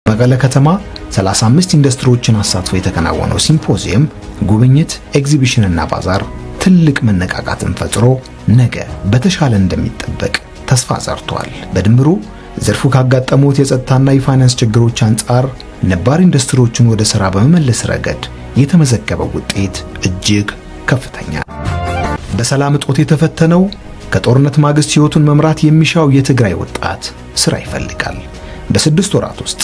መቀለ ከተማ 35 ኢንዱስትሪዎችን አሳትፎ የተከናወነው ሲምፖዚየም ጉብኝት፣ ኤግዚቢሽንና ባዛር ትልቅ መነቃቃትን ፈጥሮ ነገ በተሻለ እንደሚጠበቅ ተስፋ ዘርቷል። በድምሩ ዘርፉ ካጋጠሙት የጸጥታና የፋይናንስ ችግሮች አንጻር ነባር ኢንዱስትሪዎችን ወደ ሥራ በመመለስ ረገድ የተመዘገበው ውጤት እጅግ ከፍተኛ። በሰላም እጦት የተፈተነው ከጦርነት ማግስት ሕይወቱን መምራት የሚሻው የትግራይ ወጣት ሥራ ይፈልጋል። በ6 ወራት ውስጥ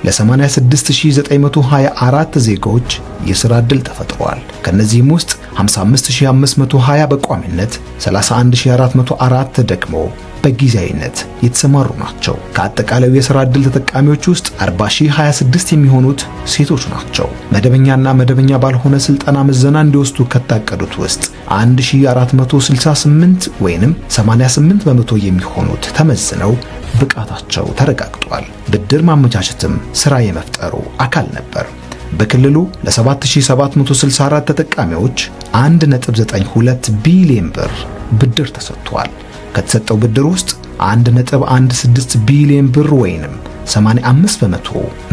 ለ86924 ዜጎች የሥራ ዕድል ተፈጥሯል። ከነዚህም ውስጥ 55520 በቋሚነት፣ 31404 ደግሞ በጊዜያዊነት የተሰማሩ ናቸው። ከአጠቃላዩ የሥራ ዕድል ተጠቃሚዎች ውስጥ 40026 የሚሆኑት ሴቶች ናቸው። መደበኛና መደበኛ ባልሆነ ስልጠና ምዘና እንዲወስዱ ከታቀዱት ውስጥ 1468 ወይንም 88 በመቶ የሚሆኑት ተመዝነው ብቃታቸው ተረጋግጧል። ብድር ማመቻቸትም ሥራ የመፍጠሩ አካል ነበር። በክልሉ ለ7764 ተጠቃሚዎች 1.92 ቢሊዮን ብር ብድር ተሰጥቷል። ከተሰጠው ብድር ውስጥ 1.16 ቢሊዮን ብር ወይንም 85 በመቶ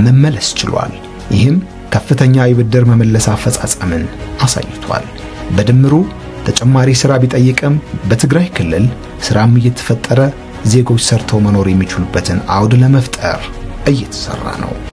መመለስ ችሏል። ይህም ከፍተኛ የብድር መመለስ አፈጻጸምን አሳይቷል። በድምሩ ተጨማሪ ሥራ ቢጠይቅም በትግራይ ክልል ሥራም እየተፈጠረ ዜጎች ሰርተው መኖር የሚችሉበትን አውድ ለመፍጠር እየተሰራ ነው።